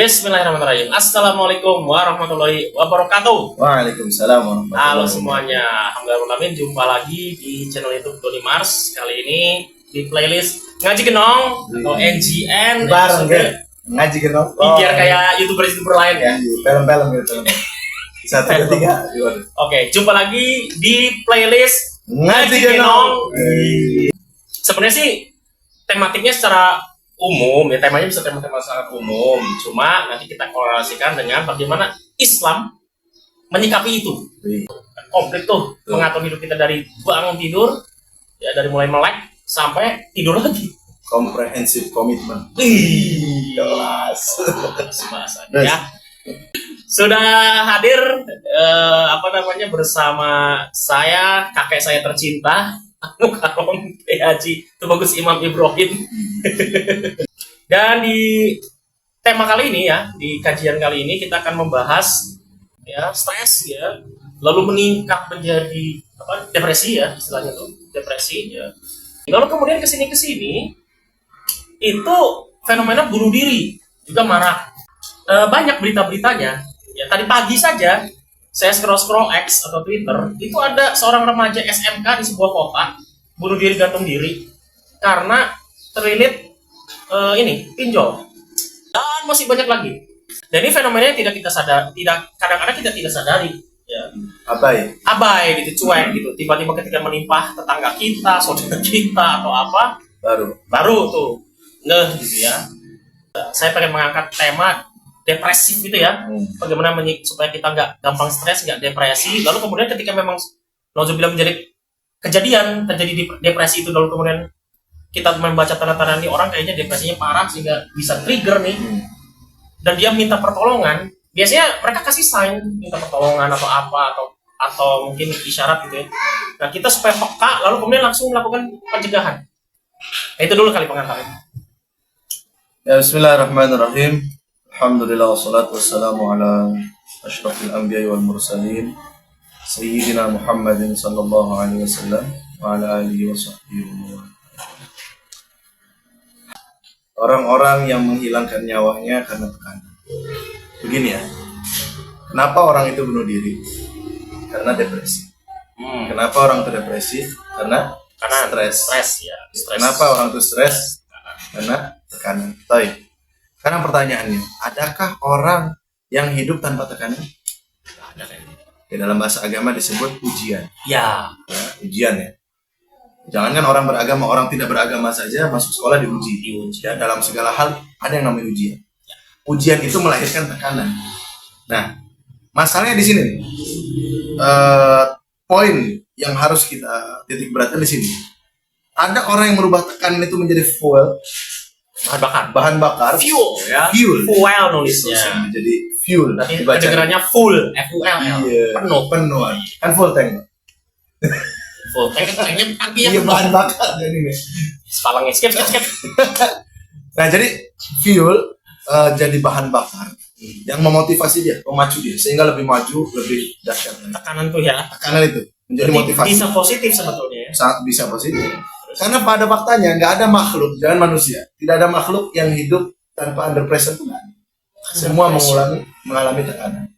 Bismillahirrahmanirrahim. Assalamualaikum warahmatullahi wabarakatuh. Waalaikumsalam warahmatullahi Halo wabarakatuh. semuanya. Alhamdulillah, jumpa lagi di channel YouTube Doni Mars. Kali ini di playlist Ngaji Genong atau NGN. Bareng kan? Ngaji Genong. Biar kayak YouTuber lain ya. Film-film gitu. Satu, dua, tiga. Oke, jumpa lagi di playlist Ngaji Genong. Sebenarnya sih tematiknya secara umum, ya temanya bisa tema-tema sangat umum. Cuma nanti kita korelasikan dengan bagaimana Islam menyikapi itu. Komplit tuh mengatur hidup kita dari bangun tidur, ya dari mulai melek sampai tidur lagi. Comprehensive commitment. Jelas bahasanya ya. Sudah hadir bersama saya, kakek saya tercinta, Karom Haji Tubagus Imam Ibrahim. Dan di tema kali ini ya, di kajian kali ini kita akan membahas ya stres ya, lalu meningkat menjadi depresi ya, istilahnya tuh depresi ya. Lalu kemudian kesini itu fenomena bunuh diri juga marak. Banyak berita-beritanya. Ya tadi pagi saja saya scroll X atau Twitter, itu ada seorang remaja SMK di sebuah kota bunuh diri gantung diri karena terlilit pinjol. Dan masih banyak lagi. Dan ini fenomenanya kadang-kadang kita tidak sadari. Ya. Abai gitu, cuek gitu. Tiba-tiba ketika menimpa tetangga kita, saudara kita atau apa, baru tuh gitu ya. Saya pengen mengangkat tema depresif gitu ya, bagaimana supaya kita nggak gampang stres, nggak depresi. Lalu kemudian ketika memang nauzubillah menjadi kejadian terjadi depresi itu, lalu kemudian kita membaca tanda-tanda nih orang kayaknya depresinya parah sehingga bisa trigger nih, dan dia minta pertolongan. Biasanya mereka kasih sign minta pertolongan atau apa atau mungkin isyarat gitu ya. Nah kita supaya peka, lalu kemudian langsung melakukan pencegahan. Nah, itu dulu kali pengantarnya. Ya, bismillahirrahmanirrahim. Alhamdulillah wassalatu wassalamu ala asyrafil anbiya'i wal mursalin Sayyidina Muhammadin sallallahu alaihi wasallam wa ala alihi wa sahbihi wa orang-orang yang menghilangkan nyawanya karena tekanan. Begini ya, kenapa orang itu bunuh diri? Karena depresi. Kenapa orang itu depresi? Karena stres ya. Kenapa orang itu stres? Karena tekanan. Baik. Sekarang pertanyaannya, adakah orang yang hidup tanpa tekanan? Ada kayaknya. Ya, dalam bahasa agama disebut ujian. Ya, ujian ya. Jangankan orang beragama, orang tidak beragama saja masuk sekolah diuji. Ya, dalam segala hal ada yang namanya ujian. Ujian itu melahirkan tekanan. Nah, masalahnya di sini. Poin yang harus kita titik beratkan di sini. Ada orang yang merubah tekanan itu menjadi bahan bakar, fuel nulisnya, jadi fuel. Nanti kedengarannya full, FULL. Iya, penuh kan full tank. Full tank tanknya tangki Iya, bahan bakar jadi nih. Spalangnya skip. Nah, jadi fuel jadi bahan bakar yang memotivasi dia, memacu dia sehingga lebih maju, lebih dahsyat. Tekanan tuh ya. Tekanan itu menjadi motivasi. Bisa positif sebetulnya ya. Sangat bisa positif. Karena pada faktanya nggak ada makhluk, jangan manusia, tidak ada makhluk yang hidup tanpa under pressure tuh. Semua mengalami tekanan.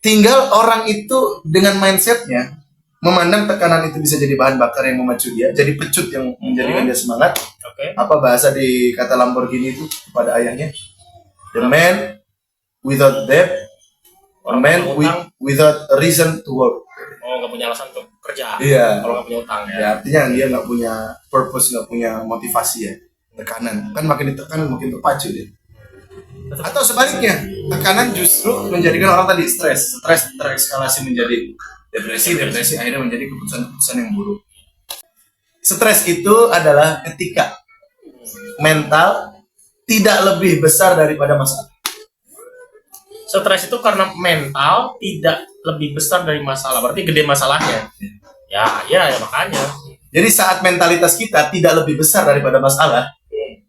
Tinggal orang itu dengan mindsetnya memandang tekanan itu bisa jadi bahan bakar yang memacu dia, jadi pecut yang menjadikan dia semangat. Apa bahasa di kata Lamborghini itu kepada ayahnya? The man without debt, a man without a reason to work. Oh, nggak punya alasan untuk kerja. Iya. Kalau nggak punya utang ya. Ya, artinya dia nggak punya purpose, nggak punya motivasi ya. Tekanan kan makin ditekan makin terpacu dia. Atau sebaliknya, tekanan justru menjadikan orang tadi stres tereskalasi menjadi depresi akhirnya menjadi keputusan yang buruk. Stres itu adalah ketika mental tidak lebih besar daripada masalah. Stres itu karena mental tidak lebih besar dari masalah, berarti gede masalahnya. Ya makanya. Jadi saat mentalitas kita tidak lebih besar daripada masalah,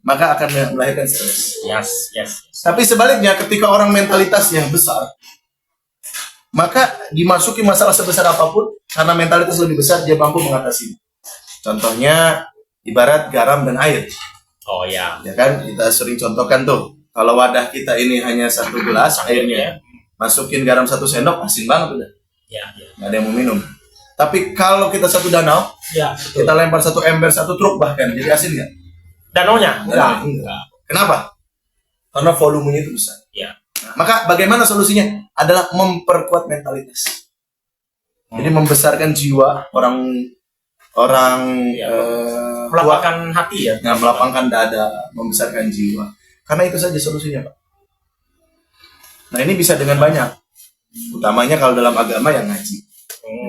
maka akan melahirkan stres. Yes. Tapi sebaliknya, ketika orang mentalitasnya besar, maka dimasuki masalah sebesar apapun, karena mentalitas lebih besar, dia mampu mengatasi. Contohnya, ibarat garam dan air. Oh ya. Ya kan, kita sering contohkan tuh. Kalau wadah kita ini hanya 1 gelas airnya, masukin garam 1 sendok, asin banget udah. Ya. Nggak ada yang mau minum. Tapi kalau kita 1 danau, Ya, betul. kita lempar 1 ember, 1 truk bahkan, jadi asin nggak? Danaunya? Enggak. Kenapa? Karena volumenya itu besar. Ya. Nah, maka bagaimana solusinya? Adalah memperkuat mentalitas. Jadi membesarkan jiwa orang Ya. Melapangkan hati ya. melapangkan dada, membesarkan jiwa. Karena itu saja solusinya, Pak. Nah, ini bisa dengan banyak. Utamanya kalau dalam agama yang ngaji.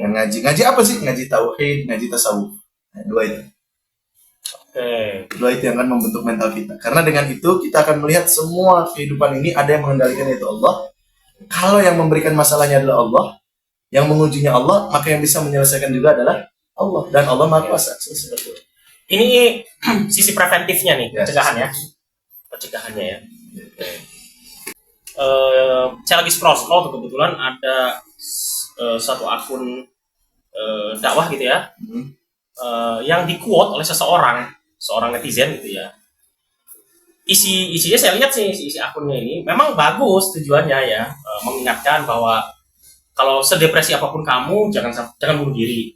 Yang ngaji. Ngaji apa sih? Ngaji tauhid, ngaji tasawuf. Nah, 2 itu. Oke. 2 itu yang akan membentuk mental kita. Karena dengan itu kita akan melihat semua kehidupan ini ada yang mengendalikan, yaitu Allah. Kalau yang memberikan masalahnya adalah Allah, yang mengujinya Allah, maka yang bisa menyelesaikan juga adalah Allah. Dan Allah Maha Kuasa. Ini sisi preventifnya nih, Ya, pencegahan ya. Pencegahannya ya. Saya lagi scroll tuh, kebetulan ada satu akun dakwah gitu ya, yang di-quote oleh seorang netizen gitu ya. Isinya saya lihat sih, isi akunnya ini memang bagus tujuannya ya, mengingatkan bahwa kalau sedepresi apapun kamu jangan bunuh diri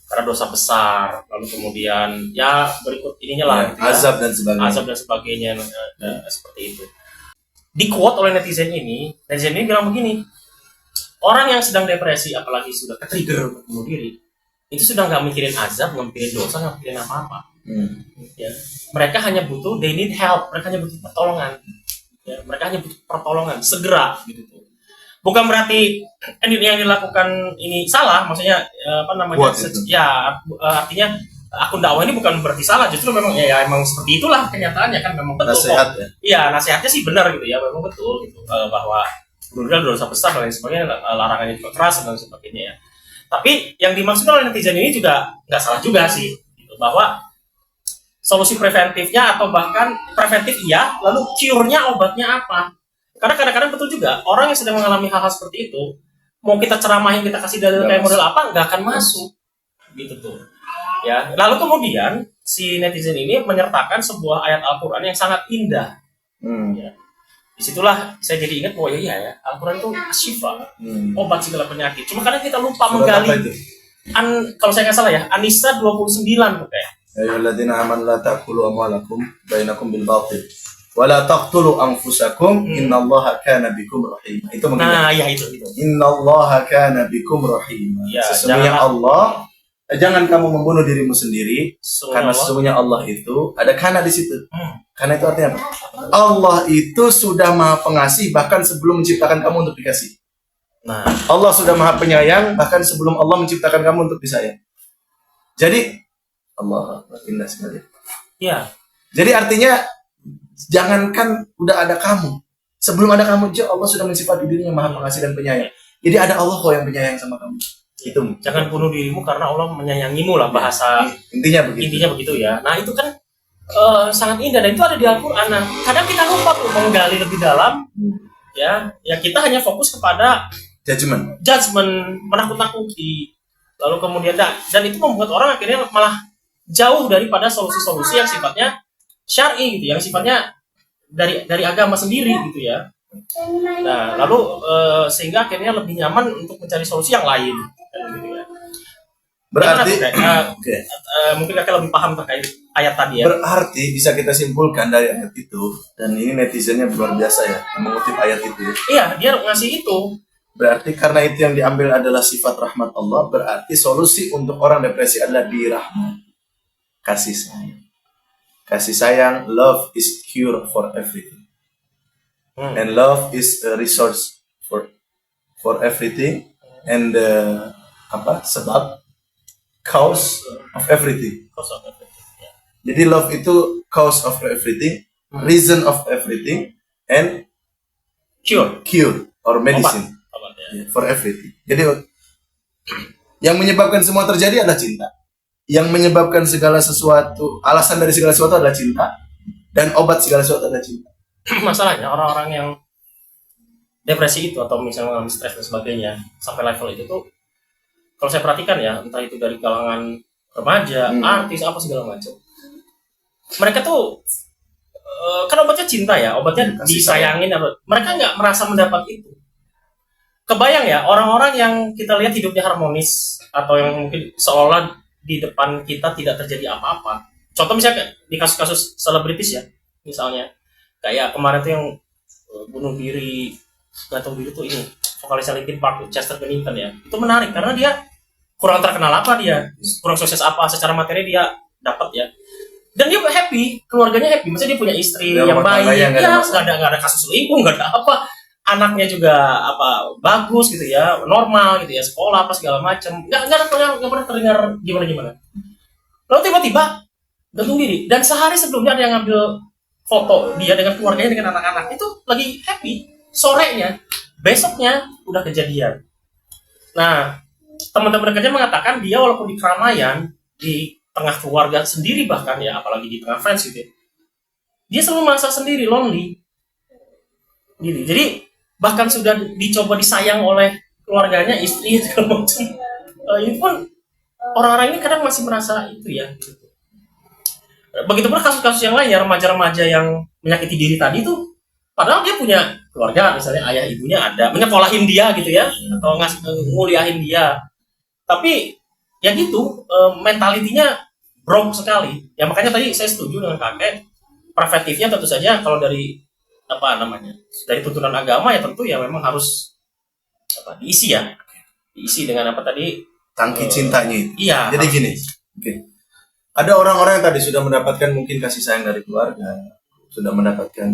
karena dosa besar. Lalu kemudian ya berikut ininya lah, gitu ya, azab dan sebagainya. Seperti itu. Di quote oleh netizen ini bilang begini, orang yang sedang depresi apalagi sudah ke-trigger untuk bunuh diri, itu sudah nggak mikirin azab, nggak mikirin dosa, nggak mikirin apa-apa. Ya, mereka hanya butuh, they need help, mereka hanya butuh pertolongan. Ya, mereka hanya butuh pertolongan segera gitu. Bukan berarti yang dilakukan ini salah, maksudnya artinya akun dakwah ini bukan berarti salah, justru memang emang seperti itulah kenyataannya kan, memang betul. Nasihat ya. Iya, nasihatnya sih benar gitu ya, memang betul gitu, bahwa bunuh diri dosa besar dan lain sebagainya, larangannya juga keras dan sebagainya ya. Tapi yang dimaksud oleh netizen ini juga nggak salah juga sih, gitu, bahwa solusi preventifnya atau bahkan preventif iya, lalu cure-nya obatnya apa? Karena kadang-kadang betul juga orang yang sedang mengalami hal-hal seperti itu, mau kita ceramahin, kita kasih dalil kayak model apa, nggak akan masuk, gitu tuh. Ya, lalu kemudian si netizen ini menyertakan sebuah ayat Al-Quran yang sangat indah. Ya. Disitulah saya jadi ingat bahwa ya Al-Quran itu syifa, obat segala penyakit. Cuma kadang kita lupa menggali. Kalau saya nggak salah ya, An-Nisa 29 tuh kayak. Ayyuhalladzina amanu la ta'kulu amwalakum bainakum bil batil wa la taqtulu anfusakum innallaha kana bikum rahima. Itu mungkin. Nah, ya itu. Innallaha kana bikum rahima. Ya, sesungguhnya Allah, jangan kamu membunuh dirimu sendiri, karena sesungguhnya Allah itu ada kana di situ. Karena itu artinya apa? Allah itu sudah Maha Pengasih bahkan sebelum menciptakan kamu untuk dikasih. Nah, Allah sudah Maha Penyayang bahkan sebelum Allah menciptakan kamu untuk disayang. Jadi Allah indah sekali. ya. Jadi artinya jangankan udah ada kamu, sebelum ada kamu aja Allah sudah mensifati dirinya Maha Pengasih dan Penyayang. Jadi ada Allah kok yang penyayang sama kamu. Itu Jangan bunuh dirimu karena Allah menyayangimu lah, bahasa intinya begitu ya. Nah, itu kan sangat indah dan itu ada di Al-Quran. Nah, kadang kita lupa tuh menggali lebih dalam. Ya kita hanya fokus kepada judgment, menakut-nakuti. Lalu kemudian dan itu membuat orang akhirnya malah jauh daripada solusi-solusi yang sifatnya syar'i gitu, yang sifatnya dari agama sendiri gitu ya. Nah, lalu sehingga akhirnya lebih nyaman untuk mencari solusi yang lain gitu ya. Berarti mungkin kakak lebih paham terkait ayat tadi ya. Berarti bisa kita simpulkan dari ayat itu, dan ini netizennya luar biasa ya mengutip ayat itu ya. Iya, dia ngasih itu. Berarti karena itu yang diambil adalah sifat rahmat Allah, berarti solusi untuk orang depresi adalah dirahmat. Kasih sayang. Kasih sayang, love is cure for everything. And love is a resource for everything, and sebab cause of everything. Jadi love itu cause of everything, reason of everything, and cure or medicine. Obat, ya. For everything. Jadi yang menyebabkan semua terjadi adalah cinta. Yang menyebabkan segala sesuatu, alasan dari segala sesuatu adalah cinta, dan obat segala sesuatu adalah cinta. Masalahnya orang-orang yang depresi itu atau misalnya mengalami stres dan sebagainya sampai level itu tuh, kalau saya perhatikan ya, entah itu dari kalangan remaja, artis apa segala macam, mereka tuh kan obatnya cinta ya, obatnya Kasih disayangin apa. Mereka nggak merasa mendapat itu. Kebayang ya orang-orang yang kita lihat hidupnya harmonis atau yang mungkin seolah di depan kita tidak terjadi apa-apa. Contoh misalnya di kasus-kasus selebritis ya, misalnya kayak kemarin tuh yang bunuh diri, gantung diri tuh ini vokalis Linkin Park tuh, Chester Bennington ya. Itu menarik karena dia kurang terkenal apa dia, kurang sukses apa secara materi dia dapat ya. Dan dia happy, keluarganya happy, maksudnya dia punya istri yang baik, ya nggak ada kasus selingkuh, nggak ada apa, anaknya juga apa bagus gitu ya, normal gitu ya, sekolah apa segala macam, nggak pernah terdengar gimana. Lalu tiba-tiba gantung diri, dan sehari sebelumnya ada yang ngambil foto dia dengan keluarganya dengan anak-anak itu lagi happy, sorenya, besoknya udah kejadian. Nah, teman-teman dekatnya mengatakan dia walaupun di keramaian, di tengah keluarga sendiri bahkan ya, apalagi di tengah friends gitu ya, dia selalu merasa sendiri, lonely gitu. Jadi bahkan sudah dicoba disayang oleh keluarganya, istri segala macam, ini pun orang-orang ini kadang masih merasa itu ya gitu. Begitu pula kasus-kasus yang lain ya, remaja-remaja yang menyakiti diri tadi tuh padahal dia punya keluarga, misalnya ayah ibunya ada, menyekolahin dia gitu ya, atau nguliahin dia, tapi ya gitu, mentalitinya broke sekali. Ya makanya tadi saya setuju dengan kakek, preventifnya tentu saja kalau dari apa namanya, dari tuntunan agama ya tentu ya memang harus apa, diisi dengan apa tadi, tangki cintanya itu. Iya. Jadi gini, oke. Ada orang-orang yang tadi sudah mendapatkan mungkin kasih sayang dari keluarga, sudah mendapatkan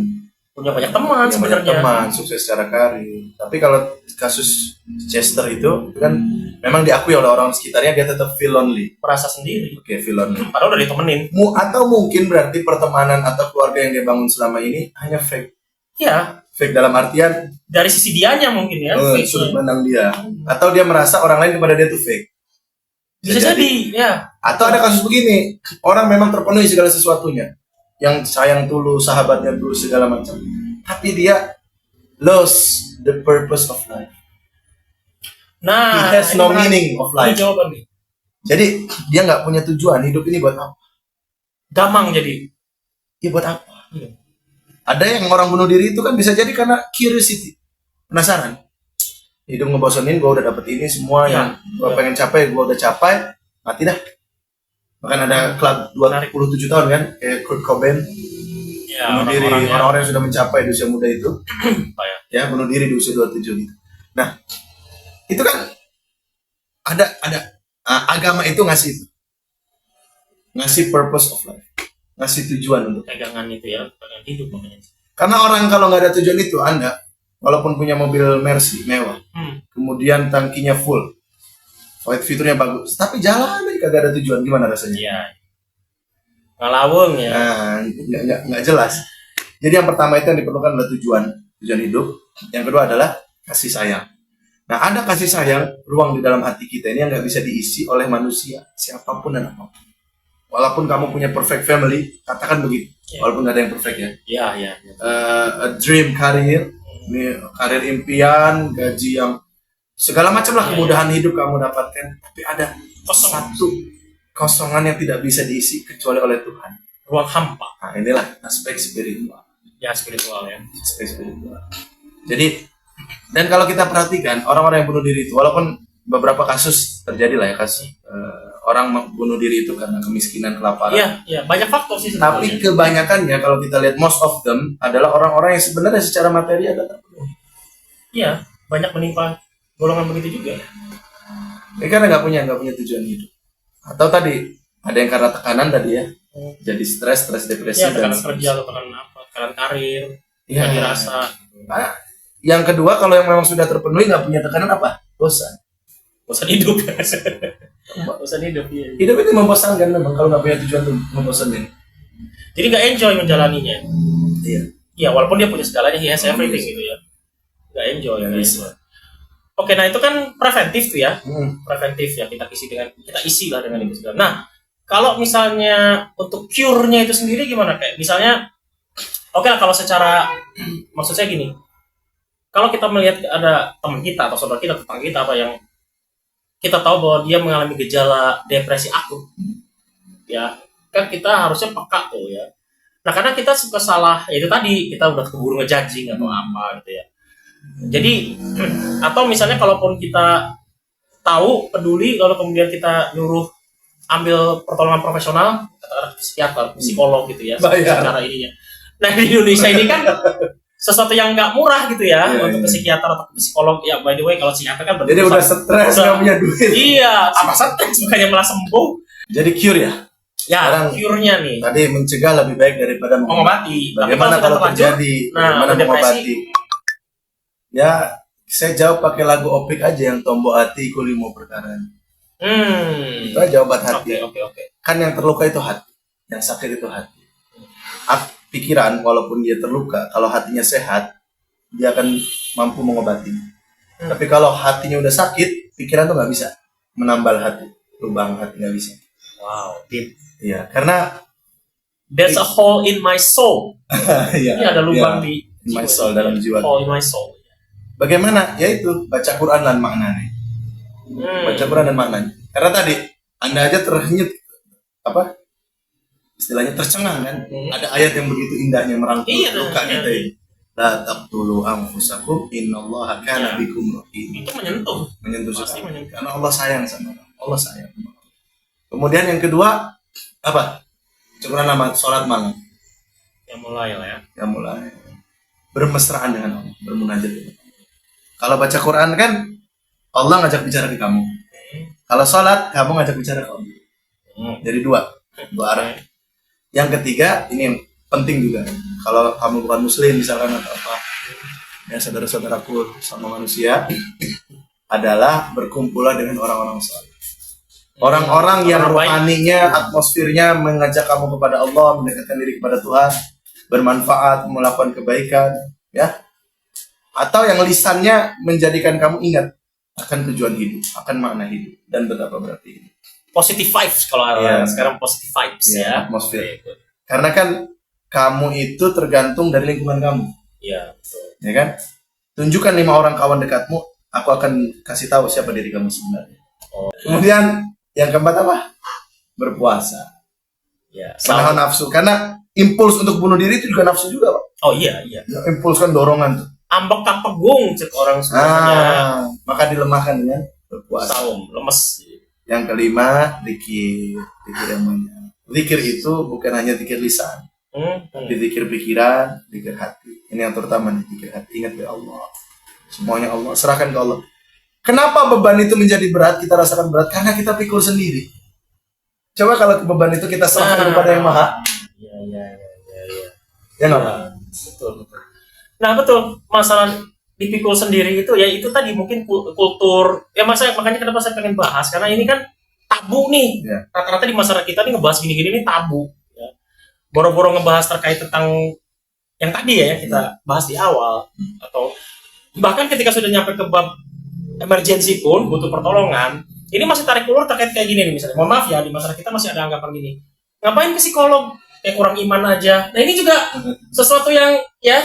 punya banyak teman sebenarnya, sukses secara karir. Tapi kalau kasus Chester itu kan memang diakui oleh orang sekitarnya, dia tetap feel lonely, merasa sendiri. Oke, feel lonely. Padahal udah ditemenin. Atau mungkin berarti pertemanan atau keluarga yang dia bangun selama ini hanya fake. Iya. Fake dalam artian dari sisi dianya mungkin ya. Sudut pandang dia. Atau dia merasa orang lain kepada dia tuh fake. Bisa jadi, ya. Atau ada kasus begini, orang memang terpenuhi segala sesuatunya, yang sayang tulus, sahabatnya tulus segala macam, tapi dia lost the purpose of life. Nah, he has no meaning of life. Jawaban nih. Jadi dia nggak punya tujuan, hidup ini buat apa? Gamang jadi. Ya buat apa? Ada yang orang bunuh diri itu kan bisa jadi karena curiosity, penasaran. Hidup ngebosenin, gue udah dapet ini semua yang gue pengen capai, gue udah capai, mati dah. Bahkan ada klub 27 tahun kan, kayak Kurt Cobain, bunuh diri, orang-orang yang sudah mencapai di usia muda itu, ya bunuh diri di usia 27 gitu. Nah, itu kan ada agama itu ngasih purpose of life, ngasih tujuan untuk pegangan itu ya, pegangan hidup makanya. Karena orang kalau nggak ada tujuan itu, Anda walaupun punya mobil Mercy mewah, kemudian tangkinya full, fiturnya bagus, tapi jalan aja kagak ada tujuan, gimana rasanya? Iya. Ngalaweng ya. Nah, nggak jelas. Jadi yang pertama itu yang diperlukan adalah tujuan hidup. Yang kedua adalah kasih sayang. Nah, ada kasih sayang ruang di dalam hati kita ini yang nggak bisa diisi oleh manusia, siapapun dan apapun. Walaupun kamu punya perfect family, katakan begitu. Walaupun nggak ada yang perfect ya. Iya. A dream career, karir impian, gaji yang segala macam lah, kemudahan hidup kamu dapatkan, tapi ada satu kosongan yang tidak bisa diisi kecuali oleh Tuhan, ruang hampa. Nah, inilah aspek spiritual. Ya, spiritual ya. Aspek spiritual. Jadi, dan kalau kita perhatikan orang-orang yang bunuh diri itu, walaupun beberapa kasus terjadi lah ya, kasus orang bunuh diri itu karena kemiskinan, kelaparan. Iya, banyak faktor sih sebenarnya. Tapi kebanyakannya kalau kita lihat, most of them adalah orang-orang yang sebenarnya secara materi ada terpenuhi. Iya, banyak menimpa golongan begitu juga. Karena nggak punya tujuan hidup. Atau tadi ada yang karena tekanan tadi ya, jadi stres depresi, tekanan kerja atau tekanan apa, tekanan karir, nggak dirasa. Nah, yang kedua, kalau yang memang sudah terpenuhi nggak punya tekanan apa? Bosan hidup. Bosan hidup. Iya. Hidup itu membosankan memang kalau nggak punya tujuan tuh membosankan. Jadi nggak enjoy menjalaninya. Iya, walaupun dia punya segalanya, he has everything gitu ya. Nggak enjoy ya. Oke, nah itu kan preventif tuh ya. Preventif ya, kita isi lah dengan itu segala. Nah, kalau misalnya untuk cure-nya itu sendiri gimana? Kayak misalnya, oke lah kalau secara, maksud saya gini, kalau kita melihat ada teman kita atau saudara kita, tetangga kita apa yang kita tahu bahwa dia mengalami gejala depresi akut, ya kan kita harusnya peka tuh ya. Nah, karena kita suka salah, ya itu tadi kita udah keburu ngejudging atau apa gitu ya. Jadi atau misalnya kalaupun kita tahu peduli lalu kemudian kita nyuruh ambil pertolongan profesional, katakanlah psikiater, psikolog gitu ya, Bayar. secara ininya. Nah, di Indonesia ini kan sesuatu yang nggak murah gitu ya, Iya, untuk iya. ke psikiater atau ke psikolog. Ya, by the way, kalau psikiater kan Jadi udah stres, nggak punya duit. Iya, apa stres bukannya malah sembuh. Jadi cure ya. Ya, Sekarang cure-nya nih tadi mencegah lebih baik daripada mengobati. Tapi Bagaimana sudah kalau terlanjur, terjadi? nah, Bagaimana depresi. mengobati? Ya, saya jawab pakai lagu Opik aja yang tombok hati kulimo perkara. Itu aja obat hati. Oke. Kan yang terluka itu hati, yang sakit itu hati. Pikiran walaupun dia terluka, kalau hatinya sehat, dia akan mampu mengobati. Tapi kalau hatinya udah sakit, pikiran tuh nggak bisa menambal hati, lubang hati nggak bisa. Wow, deep. Iya, karena There's a hole in my soul. iya, Ini ada lubang iya, di in my soul, dalam jiwa. Hole in my soul. Bagaimana? Yaitu baca Quran dan maknanya. Baca Quran dan maknanya. Karena tadi Anda aja terhanyut apa? Istilahnya tercengang kan? Ada ayat yang begitu indahnya merangkul Iya, luka iya. kita ini. La taqtulu anfusakum innallaha kana Iya. bikum rahim. Itu Menyentuh Pasti sekali. menyentuh. Karena Allah sayang sama orang. Allah sayang. Kemudian yang kedua apa? Quran nama salat malam. Yang mulai lah ya. Yang mulai bermesraan dengan Allah, bermunajat dengan Allah. Kalau baca Quran kan Allah ngajak bicara ke kamu. Kalau salat kamu ngajak bicara ke Allah. Jadi dua arah. Yang ketiga, ini yang penting juga. Kalau kamu bukan muslim misalkan atau apa, ya saudara-saudaraku sama manusia adalah berkumpulan dengan orang-orang saleh. Orang-orang yang Orang baik. rohaninya, atmosfernya mengajak kamu kepada Allah, mendekatkan diri kepada Tuhan, bermanfaat, melakukan kebaikan, ya. Atau yang lisannya menjadikan kamu ingat akan tujuan hidup, akan makna hidup dan betapa berarti hidup. Positive vibes kalau Iya. sekarang positive vibes Iya, ya. atmosfer. Oke. Karena kan kamu itu tergantung dari lingkungan kamu, Iya, betul. ya kan? Tunjukkan 5 orang kawan dekatmu, aku akan kasih tahu siapa diri kamu sebenarnya. Oh. Kemudian yang keempat apa? Berpuasa, Ya. menahan nafsu. Karena impuls untuk bunuh diri itu juga nafsu juga, Pak. Oh iya. Ya, impuls kan dorongan tuh. Ambek kapegung cek orang semuanya. Maka dilemahkan dengan berpuasa. Saum, lemes. Yang kelima, zikir yang banyak. Zikir itu bukan hanya zikir lisan, tapi zikir pikiran, zikir hati. Ini yang terutama nih, zikir hati. Ingat ya Allah. Semuanya Allah, serahkan ke Allah. Kenapa beban itu menjadi berat, kita rasakan berat? Karena kita pikul sendiri. Coba kalau beban itu kita serahkan kepada Yang Maha. Iya. Ya nggak Pak? Betul. Nah, betul. Masalah dipikul sendiri itu ya itu tadi mungkin kultur. Ya makanya kenapa saya pengen bahas karena ini kan tabu nih. Ya. Rata-rata di masyarakat kita nih ngebahas gini-gini nih tabu. Ya. Boro-boro ngebahas terkait tentang yang tadi ya kita bahas di awal atau bahkan ketika sudah nyampe ke bab emergency pun butuh pertolongan. Ini masih tarik ulur terkait kayak gini nih misalnya. Mohon maaf ya di masyarakat kita masih ada anggapan gini. Ngapain ke psikolog? Kayak kurang iman aja. Nah ini juga sesuatu yang ya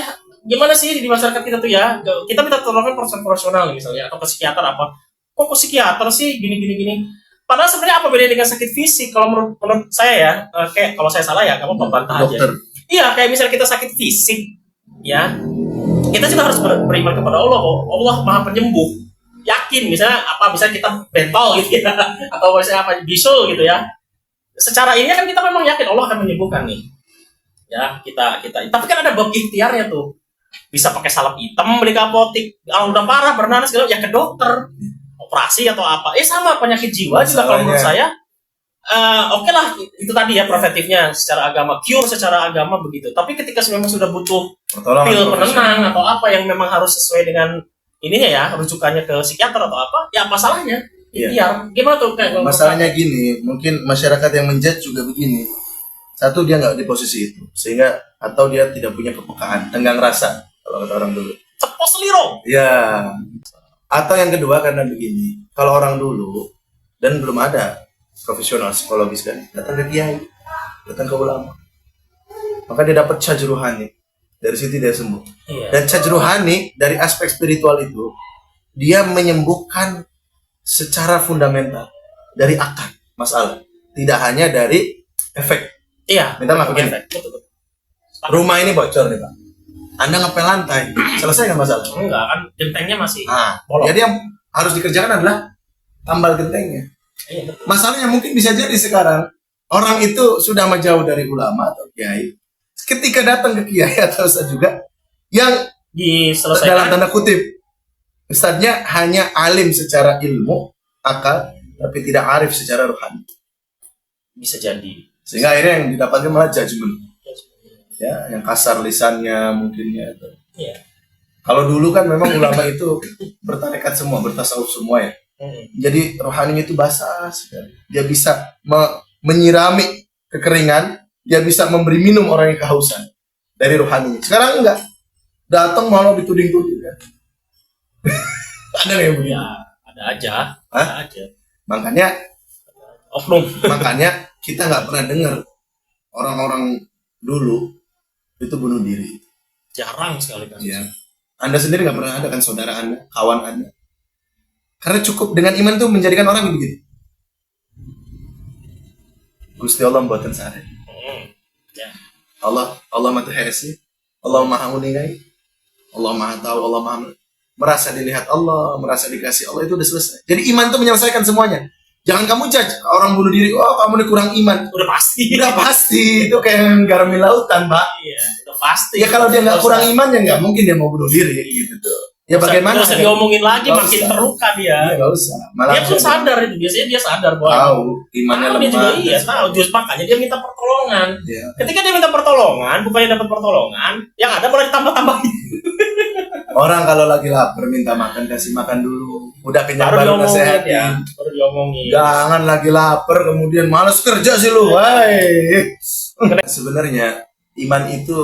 gimana sih di masyarakat kita tuh ya kita minta tolongan profesional misalnya atau ke psikiater apa kok ke psikiater sih gini padahal sebenarnya apa bedanya dengan sakit fisik kalau menurut saya ya kayak kalau saya salah ya kamu membantah aja Dokter. iya kayak misalnya kita sakit fisik ya kita juga harus beriman kepada Allah kok Allah maha penyembuh yakin misalnya kita mental gitu ya atau misalnya apa bisul gitu ya secara ini kan kita memang yakin Allah akan menyembuhkan nih ya kita tapi kan ada bab ikhtiarnya tuh bisa pakai salep hitam beli ke apotik kalau udah parah bernanas segala ya ke dokter operasi atau apa sama penyakit jiwa juga kalau menurut saya oke lah itu tadi ya preventifnya secara agama cure secara agama begitu tapi ketika memang sudah butuh pil penenang atau apa yang memang harus sesuai dengan ininya ya rujukannya ke psikiater atau apa ya apa salahnya ikhtiar gimana tuh kayak masalahnya gini mungkin masyarakat yang menjudge juga begini satu dia nggak di posisi itu sehingga atau dia tidak punya kepekaan tenggang rasa kalau kata orang dulu cepos liro ya atau yang kedua karena begini kalau orang dulu dan belum ada profesional psikologis kan datang ke kiai datang ke ulama maka dia dapat charge ruhani dari situ dia sembuh dan charge ruhani dari aspek spiritual itu dia menyembuhkan secara fundamental dari akar masalah tidak hanya dari efek. Iya. Minta maaf begini. Rumah ini bocor nih Pak. Anda ngepel lantai, selesai nggak masalah? Enggak kan, gentengnya masih Nah, bolong. jadi yang harus dikerjakan adalah tambal gentengnya. Iya, betul. Masalahnya mungkin bisa jadi sekarang orang itu sudah menjauh dari ulama atau kiai. Ketika datang ke kiai atau ustaz juga yang dalam Diselesaikan. tanda kutip ustaznya hanya alim secara ilmu, akal, tapi tidak arif secara rohani. Bisa jadi. Sehingga akhirnya yang didapatkan malah judgment. Ya, yang kasar lisannya mungkin ya. Iya. Kalau dulu kan memang ulama itu bertarekat semua, bertasawuf semua ya. Jadi rohaninya itu basah sekali. Dia bisa menyirami kekeringan, dia bisa memberi minum orang yang kehausan dari rohaninya. Sekarang enggak. Datang malah dituding-tuding kan. Ada nggak yang begitu? Ya, ada aja. Hah? Ada aja. Makanya Oknum. kita nggak pernah dengar orang-orang dulu itu bunuh diri. Jarang sekali kan. Ya. Anda sendiri nggak pernah ada kan saudara Anda, kawan Anda. Karena cukup dengan iman itu menjadikan orang begitu. Gusti Allah membuatkan sehari. Ya. Allah Maha Esa, Allah Maha Menilai, Allah Maha Tahu, Allah Maha merasa dilihat Allah, merasa dikasih Allah, itu udah selesai. Jadi iman itu menyelesaikan semuanya. Jangan kamu judge orang bunuh diri, oh kamu ini kurang iman. Udah pasti. Udah pasti itu kayak garam di lautan, Pak. Iya, udah pasti. Ya kalau dia nggak kurang iman ya nggak mungkin dia mau bunuh diri gitu tuh. Ya bagaimana? Nggak usah diomongin lagi, Nggak makin usah. terluka dia. Ya, nggak usah. Malah Dia pun sadar itu, biasanya dia sadar bahwa tahu imannya dia juga lemah. iya tahu, justru makanya dia minta pertolongan. Ya. Ketika dia minta pertolongan, bukannya dapat pertolongan, yang ada malah ditambah-tambahin. Orang kalau lagi lapar minta makan, kasih makan dulu. Udah kenyang Baru baru diomongin nasehatin. ya, baru diomongin. Jangan lagi lapar kemudian malas kerja sih lu. Hai. Sebenarnya iman itu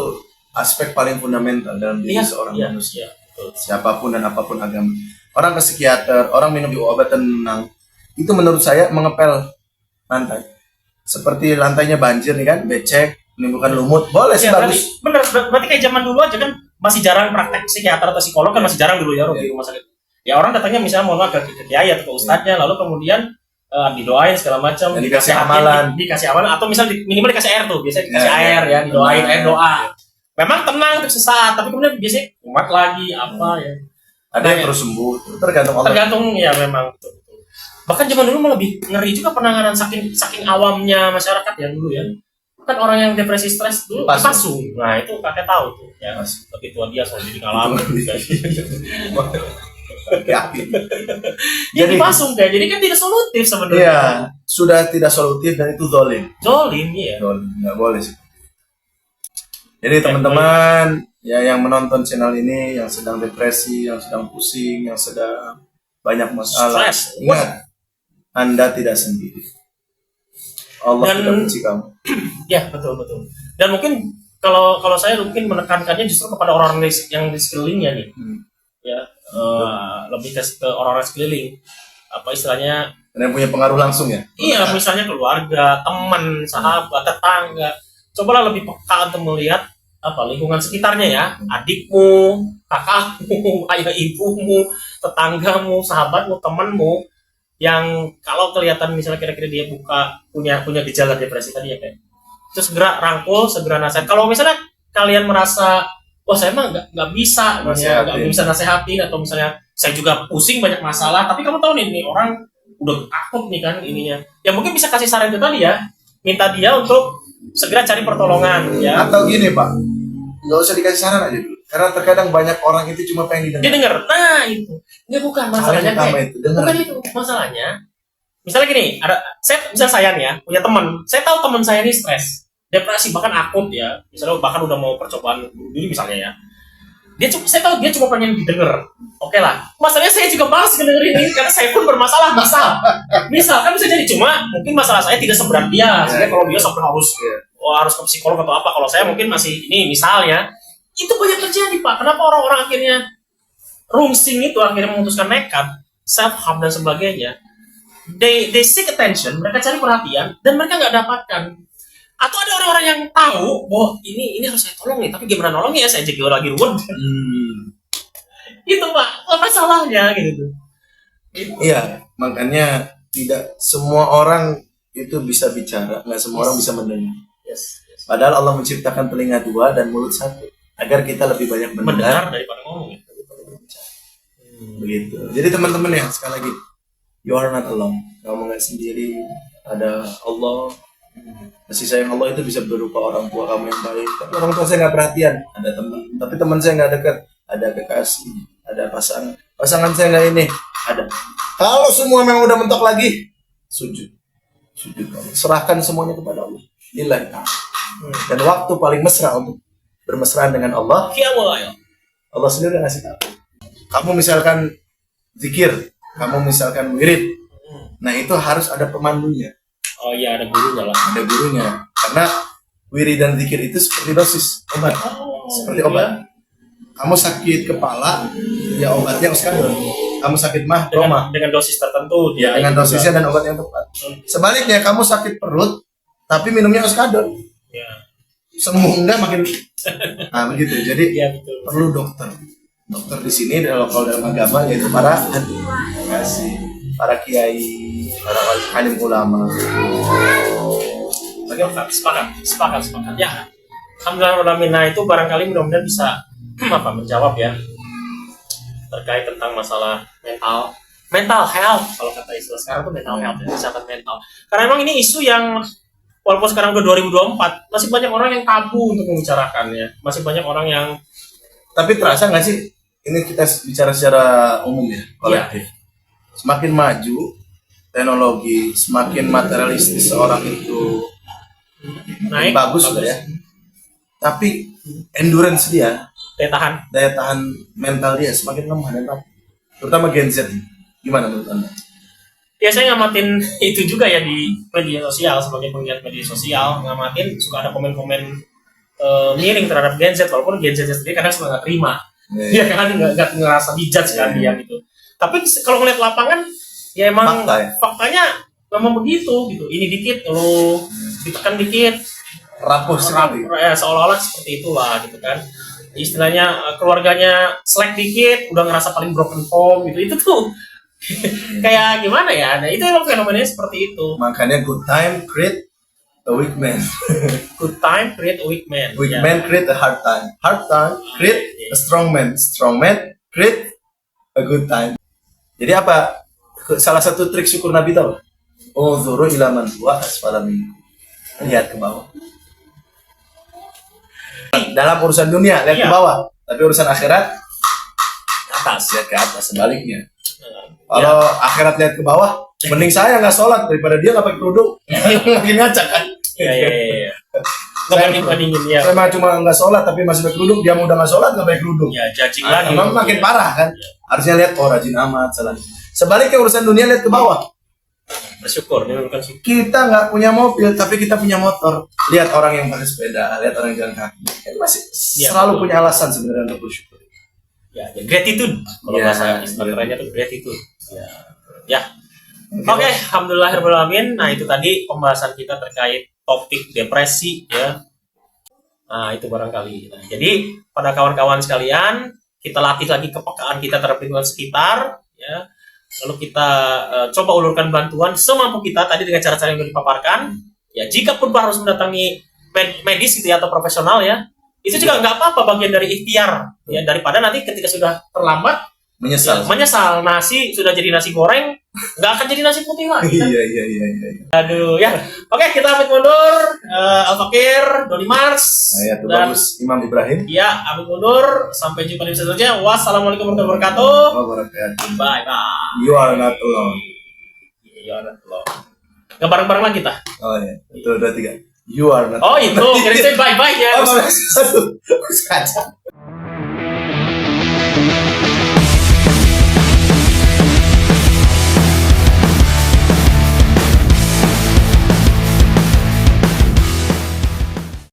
aspek paling fundamental dalam diri seorang manusia. Iya, betul. Siapapun dan apapun agama. Orang ke psikiater, orang minum obat tenang. Itu menurut saya mengepel lantai. Seperti lantainya banjir nih kan, becek, menimbulkan lumut. Boleh sih Ya, bagus. bener, berarti kayak zaman dulu aja kan masih jarang praktek psikiater atau psikolog kan masih jarang dulu ya di rumah sakit. Ya orang datangnya misalnya mohon maaf ke kiai atau ke ustadznya, lalu kemudian didoain segala macam, Dan dikasih amalan. dikasih amalan atau misal minimal dikasih air tuh, biasanya dikasih Ya, air ya, didoain air doa. Ya. Memang tenang untuk sesaat, tapi kemudian biasanya kumat lagi apa ya. Ada yang terus sembuh, tergantung Allah. Tergantung ya memang. Bahkan zaman dulu malah lebih ngeri juga penanganan saking awamnya masyarakat ya dulu ya. Kan orang yang depresi stres dulu dipasung. Nah itu kakek tahu tuh ya. Lebih tua dia soalnya jadi ngalamin. Dia dipasung kayak jadi kan tidak solutif sebenarnya. Iya, sudah tidak solutif dan itu zalim. Zolim ya. Zalim, nggak boleh sih. Jadi teman-teman ya yang menonton channel ini, yang sedang depresi, yang sedang pusing, yang sedang banyak masalah, Stres. ingat Anda tidak sendiri. Allah tidak benci kamu. Ya betul. Dan mungkin kalau saya mungkin menekankannya justru kepada orang-orang yang di sekelilingnya nih. Ya lebih ke orang-orang sekeliling. Apa istilahnya? Dan yang punya pengaruh langsung ya. Iya, misalnya keluarga, teman, sahabat, tetangga. Cobalah lebih peka untuk melihat apa lingkungan sekitarnya ya, adikmu, kakakmu, ayah ibumu, tetanggamu, sahabatmu, temanmu, yang kalau kelihatan misalnya kira-kira dia punya gejala depresi tadi ya kayak itu segera rangkul, segera nasihat. Kalau misalnya kalian merasa wah saya mah nggak bisa nasehatin atau misalnya saya juga pusing banyak masalah, tapi kamu tahu nih orang udah takut nih kan ininya, ya mungkin bisa kasih saran itu tadi ya, minta dia untuk segera cari pertolongan ya. Atau gini Pak, nggak usah dikasih saran aja dulu, karena terkadang banyak orang itu cuma pengen Dia denger, nah itu nggak bukan masalahnya bukan itu masalahnya. Misalnya gini, misal saya nih ya punya teman, saya tahu teman saya ini stres, depresi bahkan akut ya, misalnya bahkan udah mau percobaan bunuh diri misalnya ya. Saya tahu dia cuma pengen didengar. Oke lah. Masalahnya saya juga malas dengerin ini karena saya pun bermasalah. Misal kan bisa jadi cuma mungkin masalah saya tidak seberat dia. Sehingga kalau dia sampai harus ke psikolog atau apa, kalau saya mungkin masih ini misalnya. Itu banyak terjadi Pak. Kenapa orang-orang akhirnya rungsing itu akhirnya memutuskan nekat, self harm dan sebagainya. They seek attention, mereka cari perhatian dan mereka nggak dapatkan. Atau ada orang-orang yang tahu bahwa ini harus saya tolong nih, tapi gimana nolongnya ya, saya juga lagi ruwet. Itu Pak, apa salahnya gitu. Iya, makanya tidak semua orang itu bisa bicara, nggak semua orang bisa mendengar. Yes. Padahal Allah menciptakan telinga 2 dan mulut 1 agar kita lebih banyak mendengar Mendengar daripada ngomong. begitu. Jadi teman-teman ya, sekali lagi, you are not alone. Kamu nggak sendiri. Ada Allah. Kasih sayang Allah itu bisa berupa orang tua kamu yang baik. Tapi orang tua saya nggak perhatian. Ada teman, tapi teman saya nggak dekat. Ada kekasih, ada pasangan saya nggak ini. Ada. Kalau semua memang udah mentok lagi, sujud. Serahkan semuanya kepada Allah. Lillahi ta'ala. Dan waktu paling mesra untuk bermesraan dengan Allah, Allah sendiri ngasih tahu. Kamu misalkan zikir, kamu misalkan wirid, nah itu harus ada pemandunya. Oh iya, ada gurunya lah. Ada gurunya. Karena wirid dan zikir itu seperti dosis obat. Seperti obat. Kamu sakit kepala, ya obatnya Oskadon. Kamu sakit mah, Roma. Dengan dosis tertentu. Ya, dengan dosisnya dan obat yang tepat. Sebaliknya, kamu sakit perut, tapi minumnya Oskadon. Ya. Sembuh enggak makin. Nah begitu. Jadi Ya, betul. perlu dokter. Dokter di sini kalau dalam agama yaitu para kasih, para kiai, para alim ulama. Sepakat. Ya, alhamdulillah itu barangkali mudah-mudahan bisa menjawab ya terkait tentang masalah mental health, kalau kata istilah sekarang tuh mental health, kesehatan mental. Karena memang ini isu yang walaupun sekarang udah 2024 masih banyak orang yang tabu untuk membicarakannya, masih banyak orang yang. Tapi terasa nggak sih, ini kita bicara secara umum ya, kolektif. Semakin maju teknologi, semakin materialistis seorang itu naik bagus lah ya. Tapi endurance dia, daya tahan mental dia semakin lemah dan rapuh. Terutama Gen Z. Gimana menurut Anda? Ya, saya ngamatin itu juga ya di media sosial, sebagai penggiat media sosial, ngamatin suka ada komen-komen miring terhadap Gen Z, walaupun Gen Z sendiri kadang suka nggak terima. Dia kan nggak ngerasa dijudge kan dia gitu. Tapi kalau ngeliat lapangan, ya emang faktanya memang begitu gitu. Ini dikit, lo ditekan dikit, rapuh sekali. Ya, seolah-olah seperti itulah gitu kan. Istilahnya keluarganya slack dikit, udah ngerasa paling broken home gitu. Itu tuh kayak gimana ya? Nah itu emang fenomenanya seperti itu. Makanya good time create a weak man. Good time create a weak man. Weak man create a hard time. Hard time create a strong man. Strong man create a good time. Jadi apa? Salah satu trik syukur Nabi tahu? Oh zuru ilaman wa asfala minkum. Lihat ke bawah. Dalam urusan dunia lihat ke bawah, tapi urusan akhirat atas, lihat ke atas. Sebaliknya. Kalau akhirat lihat ke bawah, mending saya nggak sholat daripada dia nggak pakai kerudung. Makin ngacak kan? Iya. Bandingin ya. Saya cuma nggak sholat tapi masih pakai kerudung, dia udah nggak sholat nggak pakai kerudung. Ya, judging lagi. Emang makin parah kan? Harusnya lihat rajin amat, salah. Sebaliknya urusan dunia lihat ke bawah. Bersyukur, ini bukan syukur. Kita nggak punya mobil tapi kita punya motor. Lihat orang yang pakai sepeda, lihat orang yang jalan kaki. Itu masih selalu punya alasan sebenarnya untuk bersyukur. Ya, gratitude. Kalau bahasa istilahnya itu gratitude. Ya. Oke, alhamdulillahirobbilalamin. Nah, itu tadi pembahasan kita terkait topik depresi ya. Nah, itu barangkali. Nah, jadi pada kawan-kawan sekalian, kita latih lagi kepekaan kita terhadap lingkungan sekitar ya. Lalu kita coba ulurkan bantuan semampu kita tadi dengan cara-cara yang sudah dipaparkan. Ya, jika pun harus mendatangi medis gitu ya, atau profesional ya, itu juga nggak apa-apa, bagian dari ikhtiar ya, daripada nanti ketika sudah terlambat menyesal. Nasi sudah jadi nasi goreng, nggak akan jadi nasi putih lagi kan? Iya. Aduh ya. Oke, kita pamit mundur. Al-Fakir, Doni Mars, Saya bagus Imam Ibrahim. Ya, pamit mundur. Sampai jumpa di episode selanjutnya. Wassalamualaikum warahmatullahi wabarakatuh. Bye. You are not alone. Nggak bareng-bareng lagi kita. Oh iya, itu 2 3. You are not. Oh itu, jadi saya bye-bye ya. Oh, satu. Kaca.